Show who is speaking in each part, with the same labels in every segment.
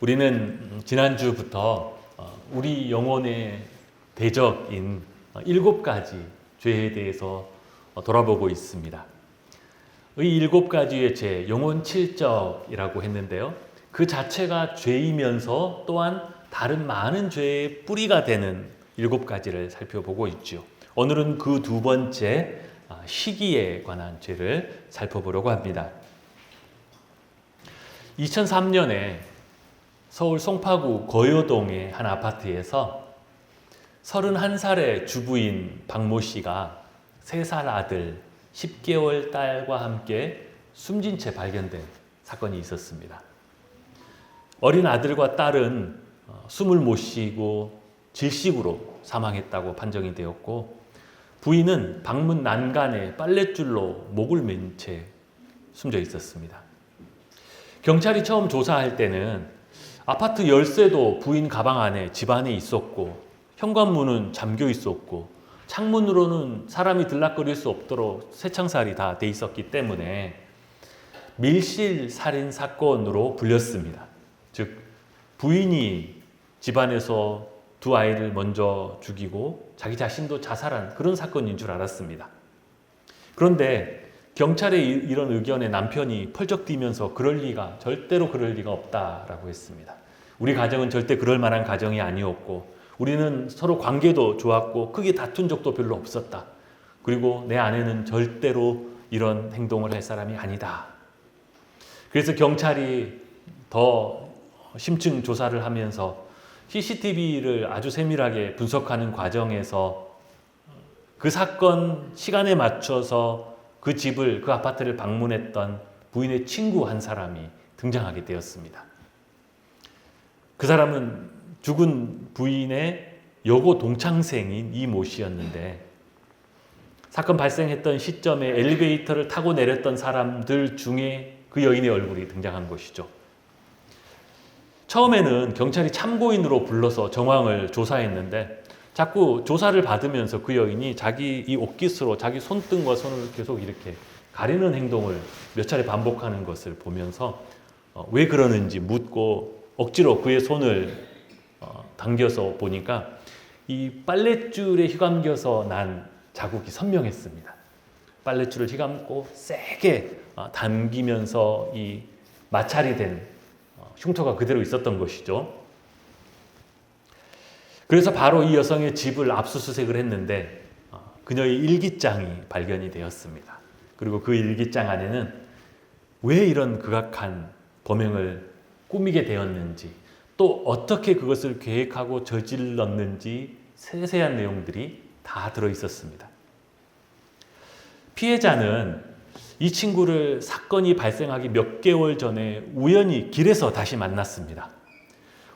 Speaker 1: 우리는 지난주부터 우리 영혼의 대적인 7가지 죄에 대해서 돌아보고 있습니다. 이 7가지의 죄, 영혼 칠적이라고 했는데요. 그 자체가 죄이면서 또한 다른 많은 죄의 뿌리가 되는 7가지를 살펴보고 있죠. 오늘은 그 두 번째 시기에 관한 죄를 살펴보려고 합니다. 2003년에 서울 송파구 거여동의 한 아파트에서 31살의 주부인 박모 씨가 3살 아들, 10개월 딸과 함께 숨진 채 발견된 사건이 있었습니다. 어린 아들과 딸은 숨을 못 쉬고 질식으로 사망했다고 판정이 되었고, 부인은 방문 난간에 빨랫줄로 목을 맨 채 숨져 있었습니다. 경찰이 처음 조사할 때는 아파트 열쇠도 부인 가방 안에 집 안에 있었고, 현관문은 잠겨 있었고, 창문으로는 사람이 들락거릴 수 없도록 쇠창살이 다 돼 있었기 때문에 밀실 살인 사건으로 불렸습니다. 즉, 부인이 집안에서 두 아이를 먼저 죽이고 자기 자신도 자살한 그런 사건인 줄 알았습니다. 그런데 경찰의 이런 의견에 남편이 펄쩍 뛰면서 절대로 그럴 리가 없다라고 했습니다. 우리 가정은 절대 그럴 만한 가정이 아니었고, 우리는 서로 관계도 좋았고 크게 다툰 적도 별로 없었다. 그리고 내 아내는 절대로 이런 행동을 할 사람이 아니다. 그래서 경찰이 더 심층 조사를 하면서 CCTV를 아주 세밀하게 분석하는 과정에서 그 사건 시간에 맞춰서 그 아파트를 방문했던 부인의 친구 한 사람이 등장하게 되었습니다. 그 사람은 죽은 부인의 여고 동창생인 이 모 씨였는데, 사건 발생했던 시점에 엘리베이터를 타고 내렸던 사람들 중에 그 여인의 얼굴이 등장한 것이죠. 처음에는 경찰이 참고인으로 불러서 정황을 조사했는데, 자꾸 조사를 받으면서 그 여인이 자기 이 옷깃으로 자기 손등과 손을 계속 이렇게 가리는 행동을 몇 차례 반복하는 것을 보면서 왜 그러는지 묻고 억지로 그의 손을 당겨서 보니까 이 빨랫줄에 휘감겨서 난 자국이 선명했습니다. 빨랫줄을 휘감고 세게 당기면서 이 마찰이 된 흉터가 그대로 있었던 것이죠. 그래서 바로 이 여성의 집을 압수수색을 했는데 그녀의 일기장이 발견이 되었습니다. 그리고 그 일기장 안에는 왜 이런 극악한 범행을 꾸미게 되었는지, 또 어떻게 그것을 계획하고 저질렀는지 세세한 내용들이 다 들어있었습니다. 피해자는 이 친구를 사건이 발생하기 몇 개월 전에 우연히 길에서 다시 만났습니다.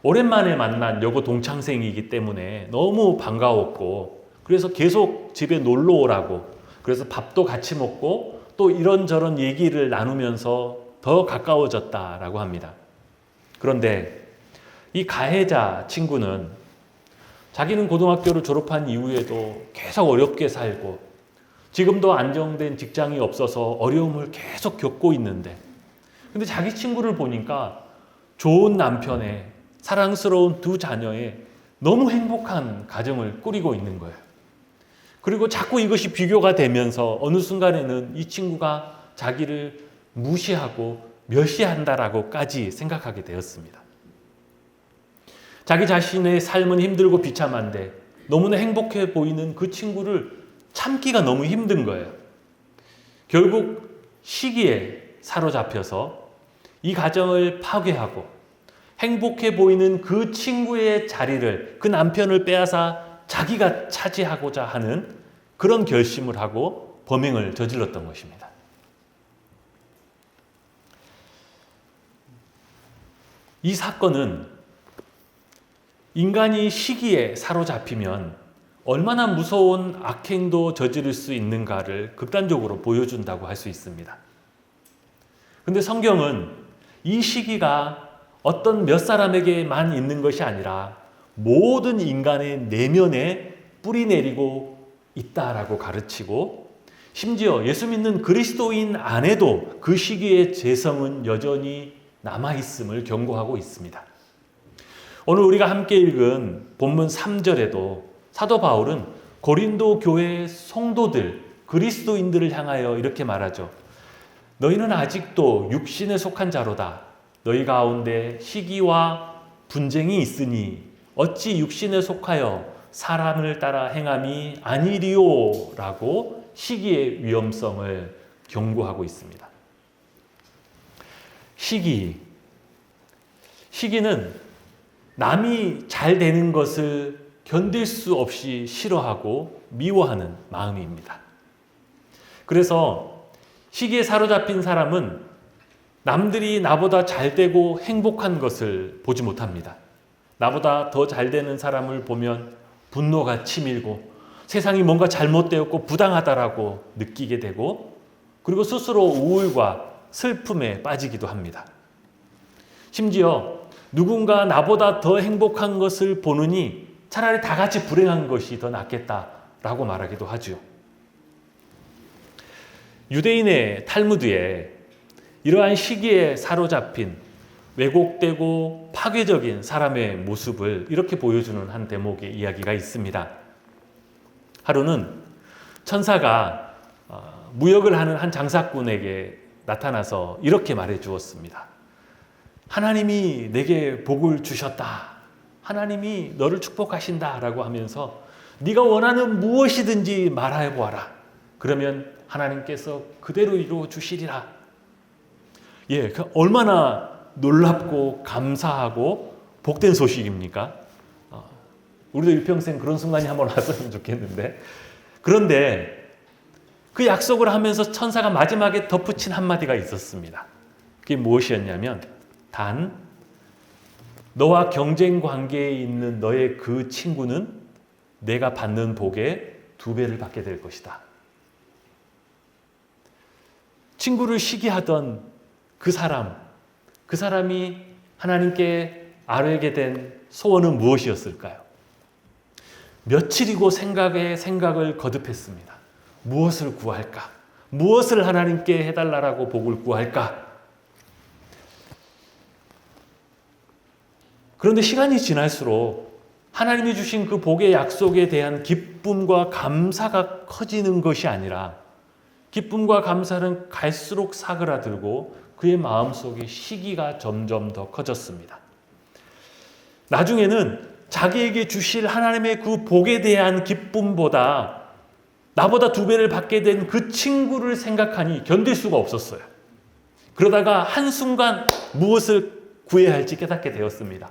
Speaker 1: 오랜만에 만난 여고 동창생이기 때문에 너무 반가웠고, 그래서 계속 집에 놀러 오라고, 그래서 밥도 같이 먹고 또 이런저런 얘기를 나누면서 더 가까워졌다라고 합니다. 그런데 이 가해자 친구는 자기는 고등학교를 졸업한 이후에도 계속 어렵게 살고 지금도 안정된 직장이 없어서 어려움을 계속 겪고 있는데, 근데 자기 친구를 보니까 좋은 남편의 사랑스러운 두 자녀의 너무 행복한 가정을 꾸리고 있는 거예요. 그리고 자꾸 이것이 비교가 되면서 어느 순간에는 이 친구가 자기를 무시하고 멸시한다라고까지 생각하게 되었습니다. 자기 자신의 삶은 힘들고 비참한데 너무나 행복해 보이는 그 친구를 참기가 너무 힘든 거예요. 결국 시기에 사로잡혀서 이 가정을 파괴하고 행복해 보이는 그 친구의 자리를, 그 남편을 빼앗아 자기가 차지하고자 하는 그런 결심을 하고 범행을 저질렀던 것입니다. 이 사건은 인간이 시기에 사로잡히면 얼마나 무서운 악행도 저지를 수 있는가를 극단적으로 보여준다고 할 수 있습니다. 그런데 성경은 이 시기가 어떤 몇 사람에게만 있는 것이 아니라 모든 인간의 내면에 뿌리 내리고 있다라고 가르치고, 심지어 예수 믿는 그리스도인 안에도 그 시기의 죄성은 여전히 남아있음을 경고하고 있습니다. 오늘 우리가 함께 읽은 본문 3절에도 사도 바울은 고린도 교회의 성도들, 그리스도인들을 향하여 이렇게 말하죠. 너희는 아직도 육신에 속한 자로다. 너희 가운데 시기와 분쟁이 있으니 어찌 육신에 속하여 사람을 따라 행함이 아니리요? 라고 시기의 위험성을 경고하고 있습니다. 시기는 남이 잘 되는 것을 견딜 수 없이 싫어하고 미워하는 마음입니다. 그래서 시기에 사로잡힌 사람은 남들이 나보다 잘 되고 행복한 것을 보지 못합니다. 나보다 더 잘 되는 사람을 보면 분노가 치밀고 세상이 뭔가 잘못되었고 부당하다라고 느끼게 되고 그리고 스스로 우울과 슬픔에 빠지기도 합니다. 심지어 누군가 나보다 더 행복한 것을 보느니 차라리 다 같이 불행한 것이 더 낫겠다라고 말하기도 하죠. 유대인의 탈무드에 이러한 시기에 사로잡힌 왜곡되고 파괴적인 사람의 모습을 이렇게 보여주는 한 대목의 이야기가 있습니다. 하루는 천사가 무역을 하는 한 장사꾼에게 나타나서 이렇게 말해 주었습니다. 하나님이 내게 복을 주셨다. 하나님이 너를 축복하신다 라고 하면서 네가 원하는 무엇이든지 말해 보아라. 그러면 하나님께서 그대로 이루어 주시리라. 얼마나 놀랍고 감사하고 복된 소식입니까? 우리도 일평생 그런 순간이 한번 왔으면 좋겠는데. 그런데 그 약속을 하면서 천사가 마지막에 덧붙인 한마디가 있었습니다. 그게 무엇이었냐면 단 너와 경쟁 관계에 있는 너의 그 친구는 내가 받는 복의 2배를 받게 될 것이다. 친구를 시기하던 그 사람이 하나님께 아뢰게 된 소원은 무엇이었을까요? 며칠이고 생각을 거듭했습니다. 무엇을 구할까? 무엇을 하나님께 해달라고 복을 구할까? 그런데 시간이 지날수록 하나님이 주신 그 복의 약속에 대한 기쁨과 감사가 커지는 것이 아니라 기쁨과 감사는 갈수록 사그라들고 그의 마음속에 시기가 점점 더 커졌습니다. 나중에는 자기에게 주실 하나님의 그 복에 대한 기쁨보다 나보다 2배를 받게 된 그 친구를 생각하니 견딜 수가 없었어요. 그러다가 한순간 무엇을 구해야 할지 깨닫게 되었습니다.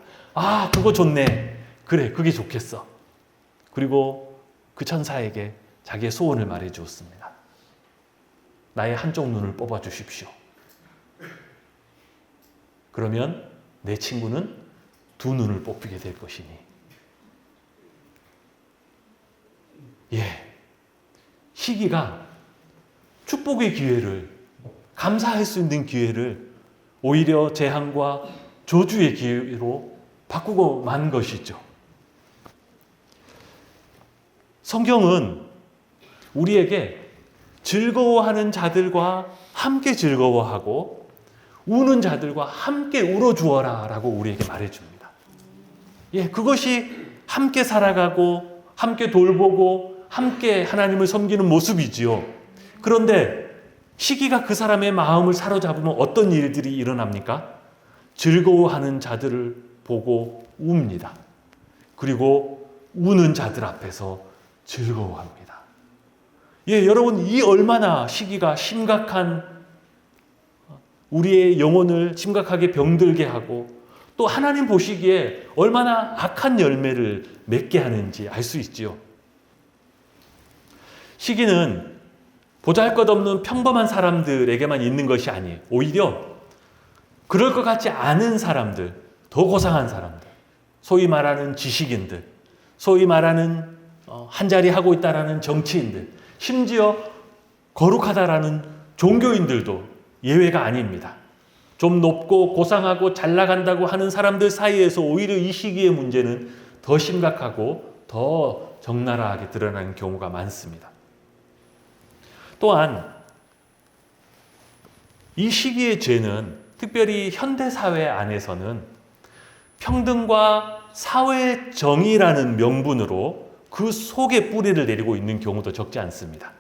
Speaker 1: 그거 좋네. 그래, 그게 좋겠어. 그리고 그 천사에게 자기의 소원을 말해 주었습니다. 나의 한쪽 눈을 뽑아 주십시오. 그러면 내 친구는 2 눈을 뽑히게 될 것이니. 시기가 축복의 기회를, 감사할 수 있는 기회를 오히려 재앙과 저주의 기회로 바꾸고 만 것이죠. 성경은 우리에게 즐거워하는 자들과 함께 즐거워하고 우는 자들과 함께 울어주어라 라고 우리에게 말해줍니다. 그것이 함께 살아가고 함께 돌보고 함께 하나님을 섬기는 모습이지요. 그런데 시기가 그 사람의 마음을 사로잡으면 어떤 일들이 일어납니까? 즐거워하는 자들을 보고 웁니다. 그리고 우는 자들 앞에서 즐거워합니다. 여러분, 이 얼마나 시기가 심각한 우리의 영혼을 심각하게 병들게 하고 또 하나님 보시기에 얼마나 악한 열매를 맺게 하는지 알 수 있지요. 시기는 보잘것없는 평범한 사람들에게만 있는 것이 아니에요. 오히려 그럴 것 같지 않은 사람들, 더 고상한 사람들, 소위 말하는 지식인들, 소위 말하는 한자리 하고 있다라는 정치인들, 심지어 거룩하다라는 종교인들도 예외가 아닙니다. 좀 높고 고상하고 잘 나간다고 하는 사람들 사이에서 오히려 이 시기의 문제는 더 심각하고 더 적나라하게 드러나는 경우가 많습니다. 또한 이 시기의 죄는 특별히 현대사회 안에서는 평등과 사회 정의라는 명분으로 그 속에 뿌리를 내리고 있는 경우도 적지 않습니다.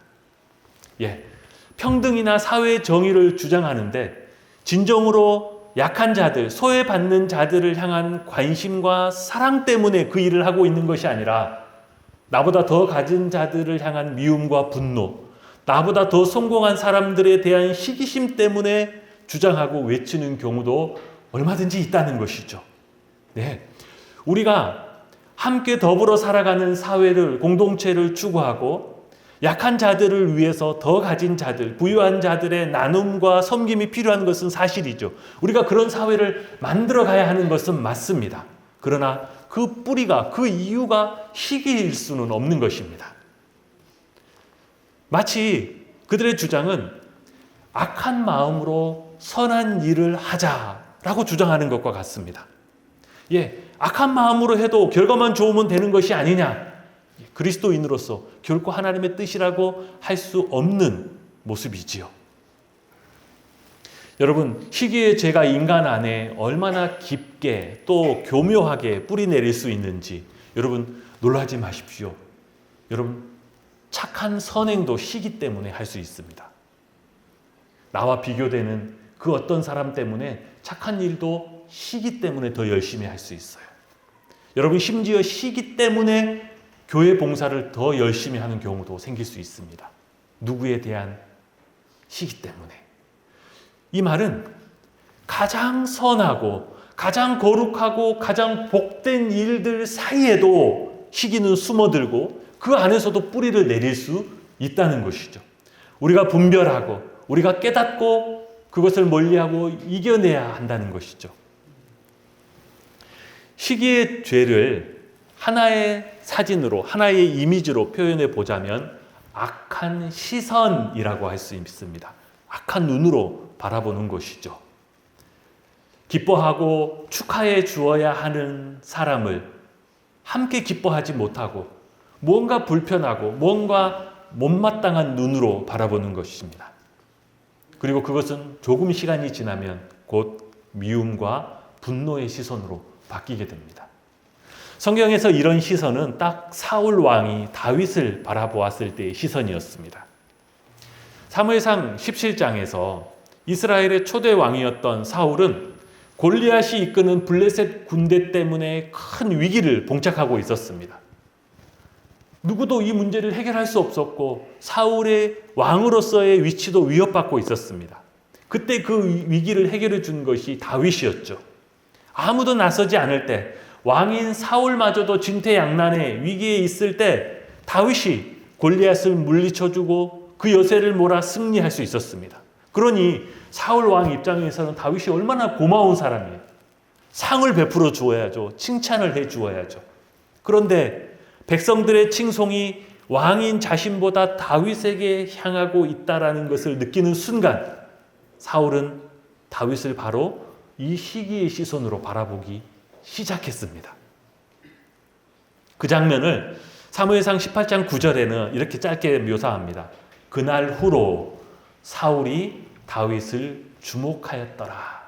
Speaker 1: 예, 평등이나 사회 정의를 주장하는데 진정으로 약한 자들, 소외받는 자들을 향한 관심과 사랑 때문에 그 일을 하고 있는 것이 아니라 나보다 더 가진 자들을 향한 미움과 분노, 나보다 더 성공한 사람들에 대한 시기심 때문에 주장하고 외치는 경우도 얼마든지 있다는 것이죠. 네, 우리가 함께 더불어 살아가는 사회를, 공동체를 추구하고 약한 자들을 위해서 더 가진 자들, 부유한 자들의 나눔과 섬김이 필요한 것은 사실이죠. 우리가 그런 사회를 만들어 가야 하는 것은 맞습니다. 그러나 그 뿌리가, 그 이유가 시기일 수는 없는 것입니다. 마치 그들의 주장은 악한 마음으로 선한 일을 하자라고 주장하는 것과 같습니다. 예, 악한 마음으로 해도 결과만 좋으면 되는 것이 아니냐. 그리스도인으로서 결코 하나님의 뜻이라고 할 수 없는 모습이지요. 여러분, 희귀의 죄가 인간 안에 얼마나 깊게 또 교묘하게 뿌리 내릴 수 있는지 여러분 놀라지 마십시오. 여러분, 착한 선행도 시기 때문에 할 수 있습니다. 나와 비교되는 그 어떤 사람 때문에 착한 일도 시기 때문에 더 열심히 할 수 있어요. 여러분, 심지어 시기 때문에 교회 봉사를 더 열심히 하는 경우도 생길 수 있습니다. 누구에 대한 시기 때문에. 이 말은 가장 선하고 가장 거룩하고 가장 복된 일들 사이에도 시기는 숨어들고 그 안에서도 뿌리를 내릴 수 있다는 것이죠. 우리가 분별하고 우리가 깨닫고 그것을 멀리하고 이겨내야 한다는 것이죠. 시기의 죄를 하나의 사진으로, 하나의 이미지로 표현해 보자면 악한 시선이라고 할 수 있습니다. 악한 눈으로 바라보는 것이죠. 기뻐하고 축하해 주어야 하는 사람을 함께 기뻐하지 못하고 무언가 불편하고 무언가 못마땅한 눈으로 바라보는 것입니다. 그리고 그것은 조금 시간이 지나면 곧 미움과 분노의 시선으로 바뀌게 됩니다. 성경에서 이런 시선은 딱 사울 왕이 다윗을 바라보았을 때의 시선이었습니다. 사무엘상 17장에서 이스라엘의 초대 왕이었던 사울은 골리앗이 이끄는 블레셋 군대 때문에 큰 위기를 봉착하고 있었습니다. 누구도 이 문제를 해결할 수 없었고 사울의 왕으로서의 위치도 위협받고 있었습니다. 그때 그 위기를 해결해 준 것이 다윗이었죠. 아무도 나서지 않을 때, 왕인 사울마저도 진퇴양난의 위기에 있을 때 다윗이 골리앗을 물리쳐주고 그 여세를 몰아 승리할 수 있었습니다. 그러니 사울 왕 입장에서는 다윗이 얼마나 고마운 사람이에요. 상을 베풀어 주어야죠. 칭찬을 해 주어야죠. 그런데 백성들의 칭송이 왕인 자신보다 다윗에게 향하고 있다라는 것을 느끼는 순간 사울은 다윗을 바로 이 시기의 시선으로 바라보기 시작했습니다. 그 장면을 사무엘상 18장 9절에는 이렇게 짧게 묘사합니다. 그날 후로 사울이 다윗을 주목하였더라.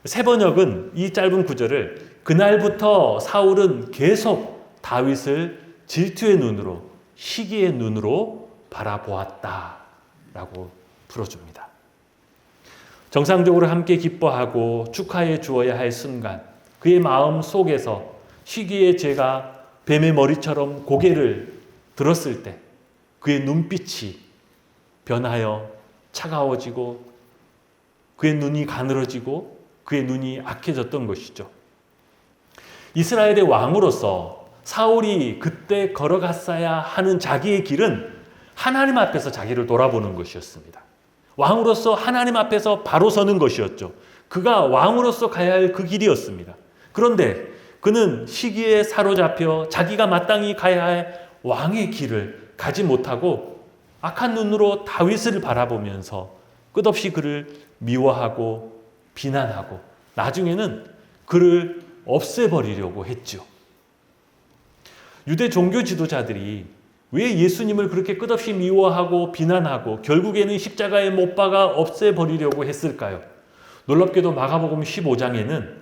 Speaker 1: 세 번역은 이 짧은 구절을 그날부터 사울은 계속 다윗을 질투의 눈으로, 시기의 눈으로 바라보았다라고 풀어줍니다. 정상적으로 함께 기뻐하고 축하해 주어야 할 순간 그의 마음 속에서 시기의 죄가 뱀의 머리처럼 고개를 들었을 때 그의 눈빛이 변하여 차가워지고 그의 눈이 가늘어지고 그의 눈이 악해졌던 것이죠. 이스라엘의 왕으로서 사울이 그때 걸어갔어야 하는 자기의 길은 하나님 앞에서 자기를 돌아보는 것이었습니다. 왕으로서 하나님 앞에서 바로 서는 것이었죠. 그가 왕으로서 가야 할 그 길이었습니다. 그런데 그는 시기에 사로잡혀 자기가 마땅히 가야 할 왕의 길을 가지 못하고 악한 눈으로 다윗을 바라보면서 끝없이 그를 미워하고 비난하고 나중에는 그를 없애버리려고 했죠. 유대 종교 지도자들이 왜 예수님을 그렇게 끝없이 미워하고 비난하고 결국에는 십자가에 못 박아 없애버리려고 했을까요? 놀랍게도 마가복음 15장에는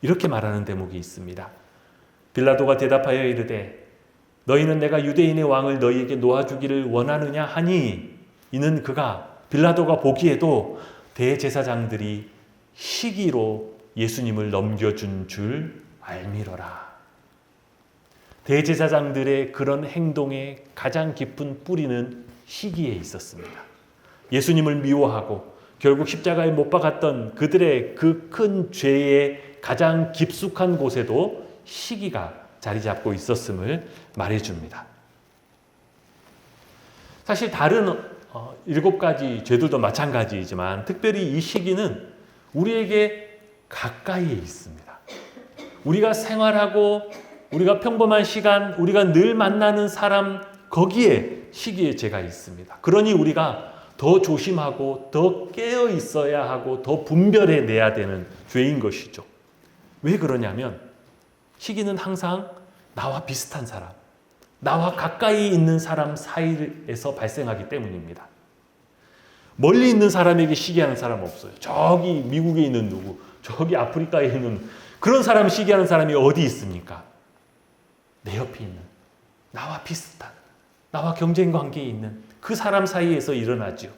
Speaker 1: 이렇게 말하는 대목이 있습니다. 빌라도가 대답하여 이르되 너희는 내가 유대인의 왕을 너희에게 놓아주기를 원하느냐 하니 이는 그가 빌라도가 보기에도 대제사장들이 시기로 예수님을 넘겨준 줄 알미러라. 대제사장들의 그런 행동의 가장 깊은 뿌리는 시기에 있었습니다. 예수님을 미워하고 결국 십자가에 못 박았던 그들의 그 큰 죄의 가장 깊숙한 곳에도 시기가 자리 잡고 있었음을 말해줍니다. 사실 다른 7가지 죄들도 마찬가지이지만 특별히 이 시기는 우리에게 가까이에 있습니다. 우리가 생활하고 우리가 평범한 시간, 우리가 늘 만나는 사람 거기에 시기의 죄가 있습니다. 그러니 우리가 더 조심하고 더 깨어 있어야 하고 더 분별해 내야 되는 죄인 것이죠. 왜 그러냐면 시기는 항상 나와 비슷한 사람, 나와 가까이 있는 사람 사이에서 발생하기 때문입니다. 멀리 있는 사람에게 시기하는 사람 없어요. 저기 미국에 있는 누구, 저기 아프리카에 있는 그런 사람 시기하는 사람이 어디 있습니까? 내 옆에 있는, 나와 비슷한, 나와 경쟁 관계에 있는 그 사람 사이에서 일어나죠.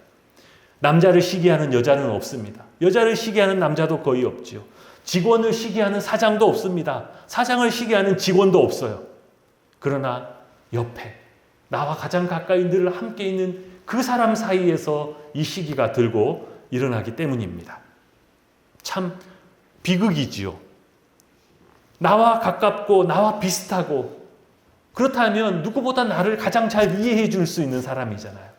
Speaker 1: 남자를 시기하는 여자는 없습니다. 여자를 시기하는 남자도 거의 없지요. 직원을 시기하는 사장도 없습니다. 사장을 시기하는 직원도 없어요. 그러나 옆에 나와 가장 가까이 늘 함께 있는 그 사람 사이에서 이 시기가 들고 일어나기 때문입니다. 참 비극이지요. 나와 가깝고 나와 비슷하고 그렇다면 누구보다 나를 가장 잘 이해해 줄 수 있는 사람이잖아요.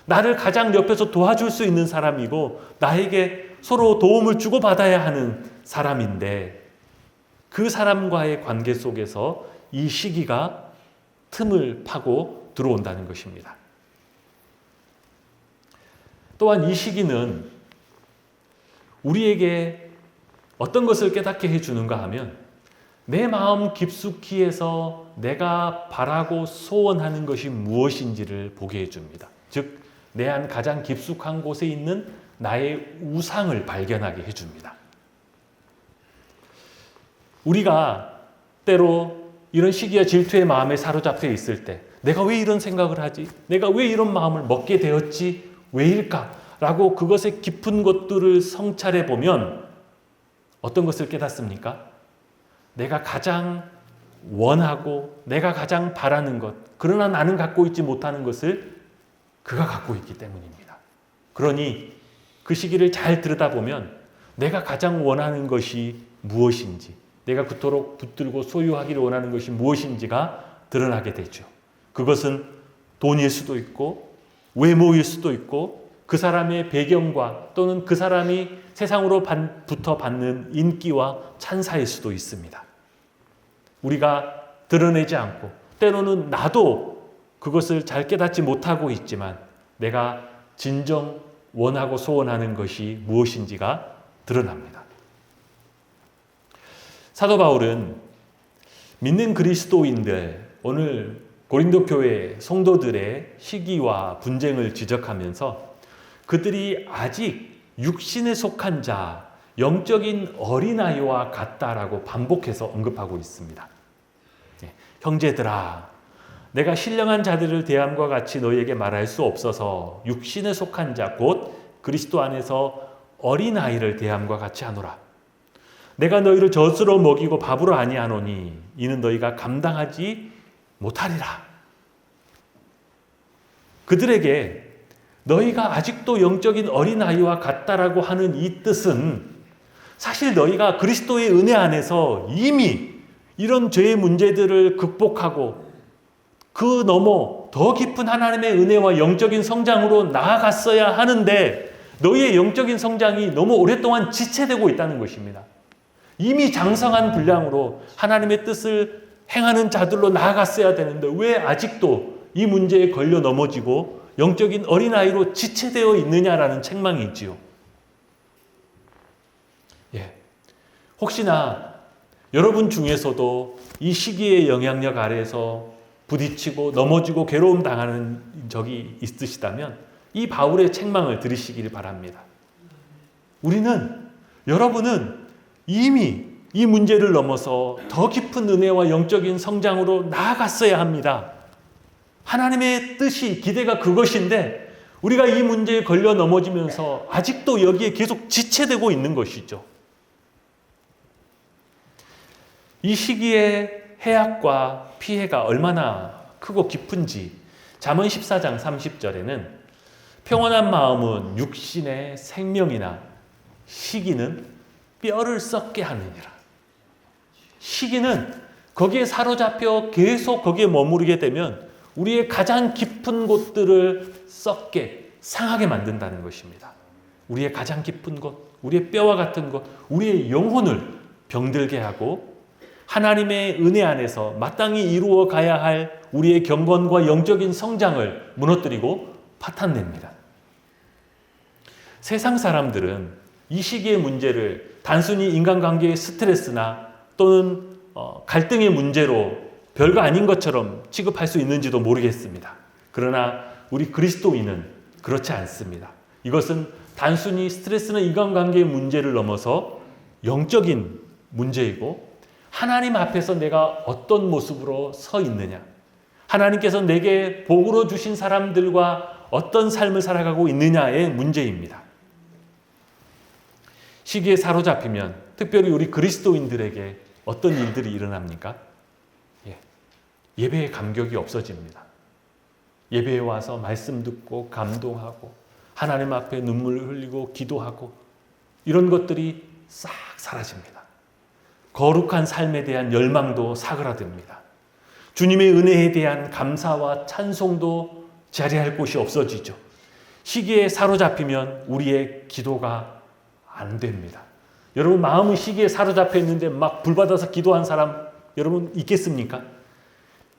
Speaker 1: 나를 가장 옆에서 도와줄 수 있는 사람이고 나에게 서로 도움을 주고받아야 하는 사람인데 그 사람과의 관계 속에서 이 시기가 틈을 파고 들어온다는 것입니다. 또한 이 시기는 우리에게 어떤 것을 깨닫게 해주는가 하면 내 마음 깊숙이에서 내가 바라고 소원하는 것이 무엇인지를 보게 해줍니다. 즉, 내 안 가장 깊숙한 곳에 있는 나의 우상을 발견하게 해줍니다. 우리가 때로 이런 시기와 질투의 마음에 사로잡혀 있을 때 내가 왜 이런 생각을 하지? 내가 왜 이런 마음을 먹게 되었지? 왜일까? 라고 그것의 깊은 것들을 성찰해 보면 어떤 것을 깨닫습니까? 내가 가장 원하고 내가 가장 바라는 것, 그러나 나는 갖고 있지 못하는 것을 그가 갖고 있기 때문입니다. 그러니 그 시기를 잘 들여다보면 내가 가장 원하는 것이 무엇인지, 내가 그토록 붙들고 소유하기를 원하는 것이 무엇인지가 드러나게 되죠. 그것은 돈일 수도 있고 외모일 수도 있고 그 사람의 배경과 또는 그 사람이 세상으로부터 받는 인기와 찬사일 수도 있습니다. 우리가 드러내지 않고 때로는 나도 그것을 잘 깨닫지 못하고 있지만 내가 진정 원하고 소원하는 것이 무엇인지가 드러납니다. 사도 바울은 믿는 그리스도인들, 오늘 고린도 교회 성도들의 시기와 분쟁을 지적하면서 그들이 아직 육신에 속한 자, 영적인 어린아이와 같다라고 반복해서 언급하고 있습니다. 형제들아, 내가 신령한 자들을 대함과 같이 너희에게 말할 수 없어서 육신에 속한 자, 곧 그리스도 안에서 어린아이를 대함과 같이 하노라. 내가 너희를 젖으로 먹이고 밥으로 아니하노니 이는 너희가 감당하지 못하리라. 그들에게 너희가 아직도 영적인 어린아이와 같다라고 하는 이 뜻은 사실 너희가 그리스도의 은혜 안에서 이미 이런 죄의 문제들을 극복하고 그 너머 더 깊은 하나님의 은혜와 영적인 성장으로 나아갔어야 하는데 너희의 영적인 성장이 너무 오랫동안 지체되고 있다는 것입니다. 이미 장성한 분량으로 하나님의 뜻을 행하는 자들로 나아갔어야 되는데 왜 아직도 이 문제에 걸려 넘어지고 영적인 어린아이로 지체되어 있느냐라는 책망이 있지요. 혹시나 여러분 중에서도 이 시기의 영향력 아래에서 부딪히고 넘어지고 괴로움 당하는 적이 있으시다면 이 바울의 책망을 들으시기를 바랍니다. 여러분은 이미 이 문제를 넘어서 더 깊은 은혜와 영적인 성장으로 나아갔어야 합니다. 하나님의 뜻이, 기대가 그것인데 우리가 이 문제에 걸려 넘어지면서 아직도 여기에 계속 지체되고 있는 것이죠. 이 시기에 해악과 피해가 얼마나 크고 깊은지 잠언 14장 30절에는 평온한 마음은 육신의 생명이나 시기는 뼈를 썩게 하느니라. 시기는 거기에 사로잡혀 계속 거기에 머무르게 되면 우리의 가장 깊은 곳들을 썩게, 상하게 만든다는 것입니다. 우리의 가장 깊은 곳, 우리의 뼈와 같은 곳, 우리의 영혼을 병들게 하고 하나님의 은혜 안에서 마땅히 이루어 가야 할 우리의 경건과 영적인 성장을 무너뜨리고 파탄냅니다. 세상 사람들은 이 시기의 문제를 단순히 인간관계의 스트레스나 또는 갈등의 문제로 별거 아닌 것처럼 취급할 수 있는지도 모르겠습니다. 그러나 우리 그리스도인은 그렇지 않습니다. 이것은 단순히 스트레스나 인간관계의 문제를 넘어서 영적인 문제이고 하나님 앞에서 내가 어떤 모습으로 서 있느냐, 하나님께서 내게 복으로 주신 사람들과 어떤 삶을 살아가고 있느냐의 문제입니다. 시기에 사로잡히면 특별히 우리 그리스도인들에게 어떤 일들이 일어납니까? 예배의 감격이 없어집니다. 예배에 와서 말씀 듣고 감동하고 하나님 앞에 눈물을 흘리고 기도하고 이런 것들이 싹 사라집니다. 거룩한 삶에 대한 열망도 사그라듭니다. 주님의 은혜에 대한 감사와 찬송도 자리할 곳이 없어지죠. 시기에 사로잡히면 우리의 기도가 안 됩니다. 여러분 마음은 시기에 사로잡혀 있는데 막 불받아서 기도한 사람 여러분 있겠습니까?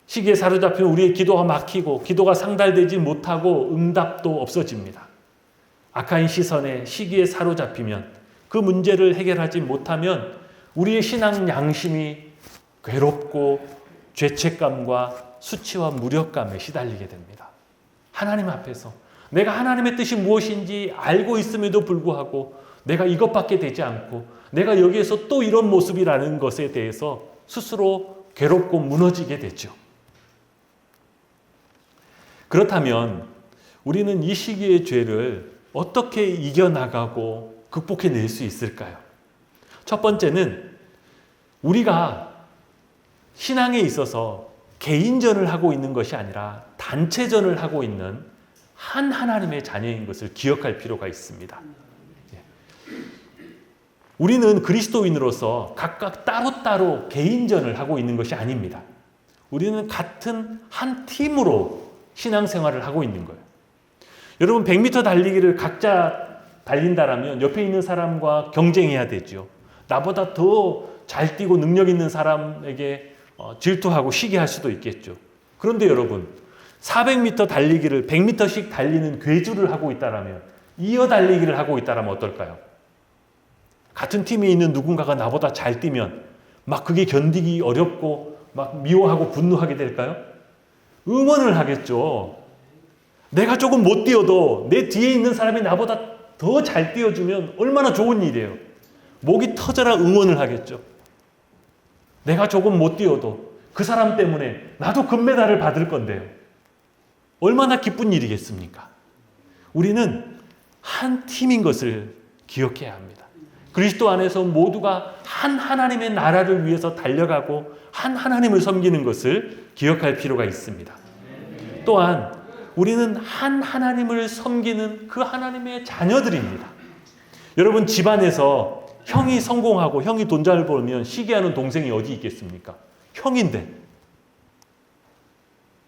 Speaker 1: 시기에 사로잡히면 우리의 기도가 막히고 기도가 상달되지 못하고 응답도 없어집니다. 악한 시선에 시기에 사로잡히면 그 문제를 해결하지 못하면 우리의 신앙 양심이 괴롭고 죄책감과 수치와 무력감에 시달리게 됩니다. 하나님 앞에서 내가 하나님의 뜻이 무엇인지 알고 있음에도 불구하고 내가 이것밖에 되지 않고 내가 여기에서 또 이런 모습이라는 것에 대해서 스스로 괴롭고 무너지게 되죠. 그렇다면 우리는 이 시기의 죄를 어떻게 이겨나가고 극복해낼 수 있을까요? 첫 번째는 우리가 신앙에 있어서 개인전을 하고 있는 것이 아니라 단체전을 하고 있는 한 하나님의 자녀인 것을 기억할 필요가 있습니다. 우리는 그리스도인으로서 각각 따로따로 개인전을 하고 있는 것이 아닙니다. 우리는 같은 한 팀으로 신앙생활을 하고 있는 거예요. 여러분 100m 달리기를 각자 달린다라면 옆에 있는 사람과 경쟁해야 되죠. 나보다 더 잘 뛰고 능력 있는 사람에게 질투하고 시기할 수도 있겠죠. 그런데 여러분 400m 달리기를 100m씩 달리는 궤주를 하고 있다라면 이어 달리기를 하고 있다라면 어떨까요? 같은 팀에 있는 누군가가 나보다 잘 뛰면 막 그게 견디기 어렵고 막 미워하고 분노하게 될까요? 응원을 하겠죠. 내가 조금 못 뛰어도 내 뒤에 있는 사람이 나보다 더 잘 뛰어주면 얼마나 좋은 일이에요. 목이 터져라 응원을 하겠죠. 내가 조금 못 뛰어도 그 사람 때문에 나도 금메달을 받을 건데요. 얼마나 기쁜 일이겠습니까? 우리는 한 팀인 것을 기억해야 합니다. 그리스도 안에서 모두가 한 하나님의 나라를 위해서 달려가고 한 하나님을 섬기는 것을 기억할 필요가 있습니다. 또한 우리는 한 하나님을 섬기는 그 하나님의 자녀들입니다. 여러분 집안에서 형이 성공하고 형이 돈 잘 벌면 시기하는 동생이 어디 있겠습니까? 형인데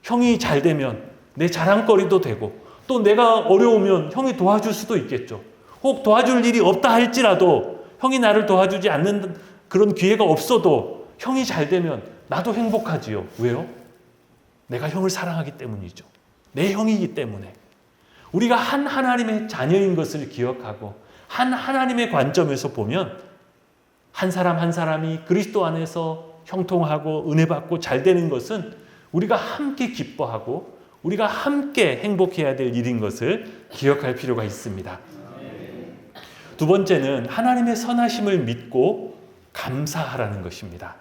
Speaker 1: 형이 잘 되면 내 자랑거리도 되고 또 내가 어려우면 형이 도와줄 수도 있겠죠. 혹 도와줄 일이 없다 할지라도 형이 나를 도와주지 않는 그런 기회가 없어도 형이 잘 되면 나도 행복하지요. 왜요? 내가 형을 사랑하기 때문이죠. 내 형이기 때문에. 우리가 한 하나님의 자녀인 것을 기억하고 한 하나님의 관점에서 보면 한 사람 한 사람이 그리스도 안에서 형통하고 은혜 받고 잘 되는 것은 우리가 함께 기뻐하고 우리가 함께 행복해야 될 일인 것을 기억할 필요가 있습니다. 두 번째는 하나님의 선하심을 믿고 감사하라는 것입니다.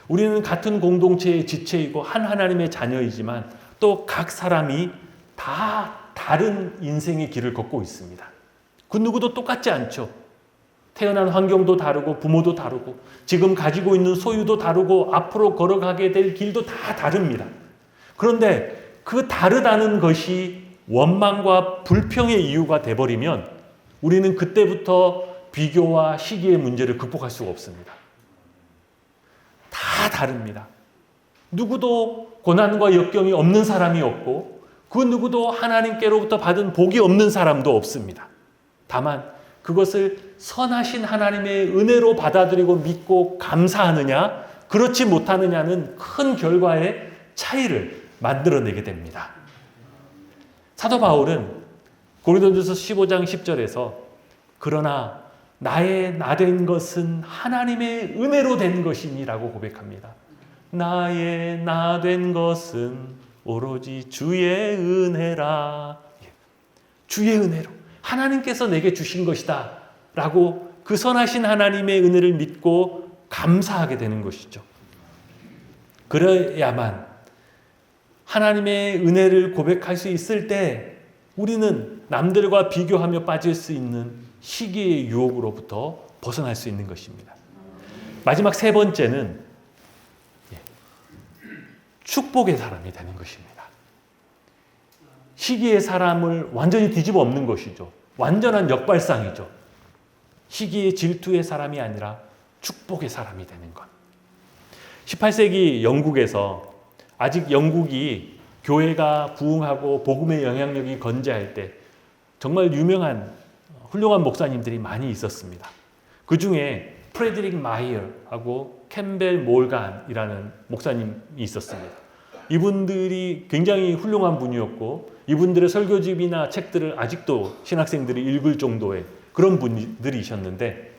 Speaker 1: 우리는 같은 공동체의 지체이고 한 하나님의 자녀이지만 또 각 사람이 다 다른 인생의 길을 걷고 있습니다. 그 누구도 똑같지 않죠. 태어난 환경도 다르고 부모도 다르고 지금 가지고 있는 소유도 다르고 앞으로 걸어가게 될 길도 다 다릅니다. 그런데 그 다르다는 것이 원망과 불평의 이유가 돼버리면 우리는 그때부터 비교와 시기의 문제를 극복할 수가 없습니다. 다 다릅니다. 누구도 고난과 역경이 없는 사람이 없고 그 누구도 하나님께로부터 받은 복이 없는 사람도 없습니다. 다만 그것을 선하신 하나님의 은혜로 받아들이고 믿고 감사하느냐 그렇지 못하느냐는 큰 결과의 차이를 만들어내게 됩니다. 사도 바울은 고린도전서 15장 10절에서 그러나 나의 나 된 것은 하나님의 은혜로 된 것이니라고 고백합니다. 나의 나 된 것은 오로지 주의 은혜라. 주의 은혜로 하나님께서 내게 주신 것이다 라고 그 선하신 하나님의 은혜를 믿고 감사하게 되는 것이죠. 그래야만 하나님의 은혜를 고백할 수 있을 때 우리는 남들과 비교하며 빠질 수 있는 시기의 유혹으로부터 벗어날 수 있는 것입니다. 마지막 세 번째는 축복의 사람이 되는 것입니다. 시기의 사람을 완전히 뒤집어 엎는 것이죠. 완전한 역발상이죠. 시기의 질투의 사람이 아니라 축복의 사람이 되는 것. 18세기 영국에서 아직 영국이 교회가 부흥하고 복음의 영향력이 건재할 때 정말 유명한 훌륭한 목사님들이 많이 있었습니다. 그 중에 프레드릭 마이어하고 캠벨 몰간이라는 목사님이 있었습니다. 이분들이 굉장히 훌륭한 분이었고 이분들의 설교집이나 책들을 아직도 신학생들이 읽을 정도의 그런 분들이셨는데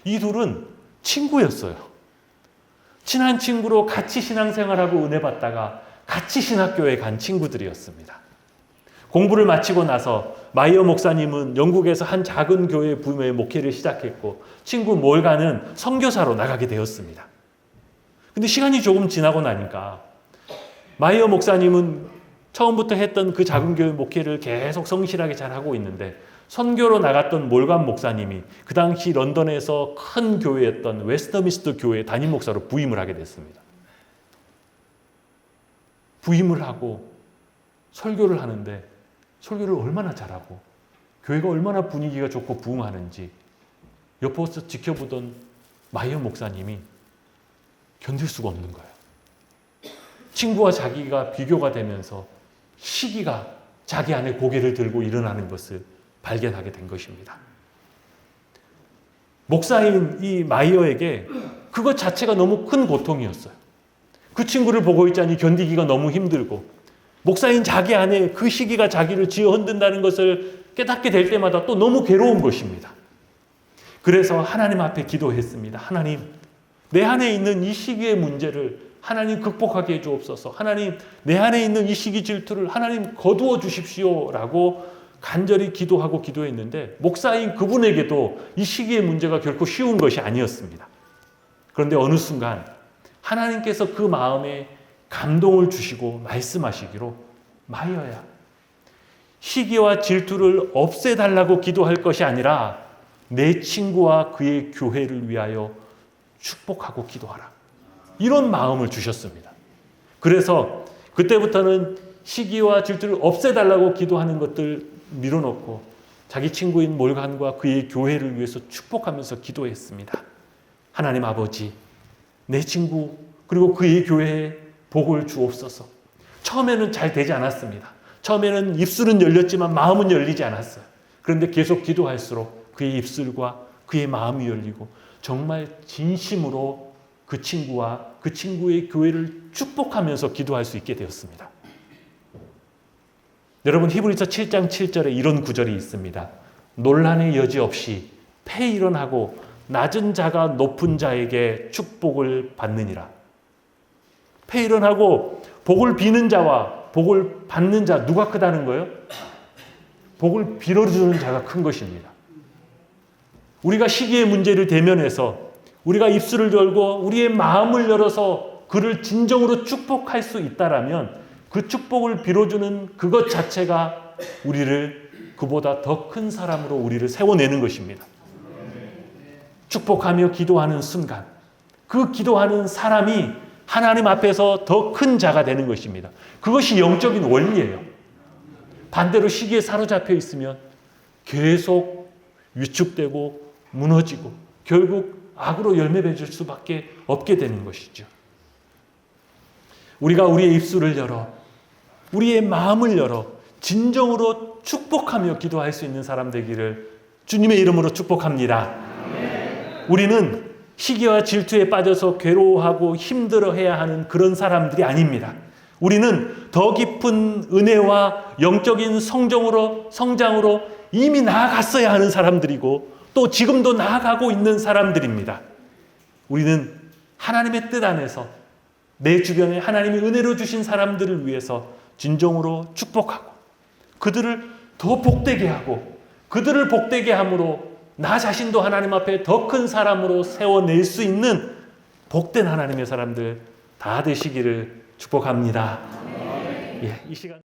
Speaker 1: 이 둘은 친구였어요. 친한 친구로 같이 신앙생활하고 은혜 받다가 같이 신학교에 간 친구들이었습니다. 공부를 마치고 나서 마이어 목사님은 영국에서 한 작은 교회 부임의 목회를 시작했고 친구 몰간은 선교사로 나가게 되었습니다. 근데 시간이 조금 지나고 나니까 마이어 목사님은 처음부터 했던 그 작은 교회 목회를 계속 성실하게 잘하고 있는데 선교로 나갔던 몰간 목사님이 그 당시 런던에서 큰 교회였던 웨스터민스터 교회 담임 목사로 부임을 하게 됐습니다. 부임을 하고 설교를 하는데 설교를 얼마나 잘하고 교회가 얼마나 분위기가 좋고 부흥하는지 옆에서 지켜보던 마이어 목사님이 견딜 수가 없는 거예요. 친구와 자기가 비교가 되면서 시기가 자기 안에 고개를 들고 일어나는 것을 발견하게 된 것입니다. 목사인 이 마이어에게 그것 자체가 너무 큰 고통이었어요. 그 친구를 보고 있자니 견디기가 너무 힘들고 목사인 자기 안에 그 시기가 자기를 쥐어 흔든다는 것을 깨닫게 될 때마다 또 너무 괴로운 것입니다. 그래서 하나님 앞에 기도했습니다. 하나님, 내 안에 있는 이 시기의 문제를 하나님 극복하게 해주옵소서. 하나님, 내 안에 있는 이 시기 질투를 하나님 거두어 주십시오 라고 간절히 기도하고 기도했는데 목사인 그분에게도 이 시기의 문제가 결코 쉬운 것이 아니었습니다. 그런데 어느 순간 하나님께서 그 마음에 감동을 주시고 말씀하시기로 마이어야, 시기와 질투를 없애달라고 기도할 것이 아니라 내 친구와 그의 교회를 위하여 축복하고 기도하라. 이런 마음을 주셨습니다. 그래서 그때부터는 시기와 질투를 없애달라고 기도하는 것들 밀어놓고 자기 친구인 몰간과 그의 교회를 위해서 축복하면서 기도했습니다. 하나님 아버지, 내 친구 그리고 그의 교회에 복을 주옵소서. 처음에는 잘 되지 않았습니다. 처음에는 입술은 열렸지만 마음은 열리지 않았어요. 그런데 계속 기도할수록 그의 입술과 그의 마음이 열리고 정말 진심으로 그 친구와 그 친구의 교회를 축복하면서 기도할 수 있게 되었습니다. 여러분, 히브리서 7장 7절에 이런 구절이 있습니다. 논란의 여지 없이 패일언하고 낮은 자가 높은 자에게 축복을 받느니라. 패일언하고 복을 비는 자와 복을 받는 자, 누가 크다는 거예요? 복을 빌어주는 자가 큰 것입니다. 우리가 시기의 문제를 대면해서 우리가 입술을 열고 우리의 마음을 열어서 그를 진정으로 축복할 수 있다라면 그 축복을 빌어주는 그것 자체가 우리를 그보다 더 큰 사람으로 우리를 세워내는 것입니다. 축복하며 기도하는 순간 그 기도하는 사람이 하나님 앞에서 더 큰 자가 되는 것입니다. 그것이 영적인 원리예요. 반대로 시기에 사로잡혀 있으면 계속 위축되고 무너지고 결국 악으로 열매 맺을 수밖에 없게 되는 것이죠. 우리가 우리의 입술을 열어 우리의 마음을 열어 진정으로 축복하며 기도할 수 있는 사람 되기를 주님의 이름으로 축복합니다. 우리는 시기와 질투에 빠져서 괴로워하고 힘들어해야 하는 그런 사람들이 아닙니다. 우리는 더 깊은 은혜와 영적인 성장으로 이미 나아갔어야 하는 사람들이고 또 지금도 나아가고 있는 사람들입니다. 우리는 하나님의 뜻 안에서 내 주변에 하나님이 은혜로 주신 사람들을 위해서 진정으로 축복하고 그들을 더 복되게 하고 그들을 복되게 함으로 나 자신도 하나님 앞에 더 큰 사람으로 세워낼 수 있는 복된 하나님의 사람들 다 되시기를 축복합니다. 이 시간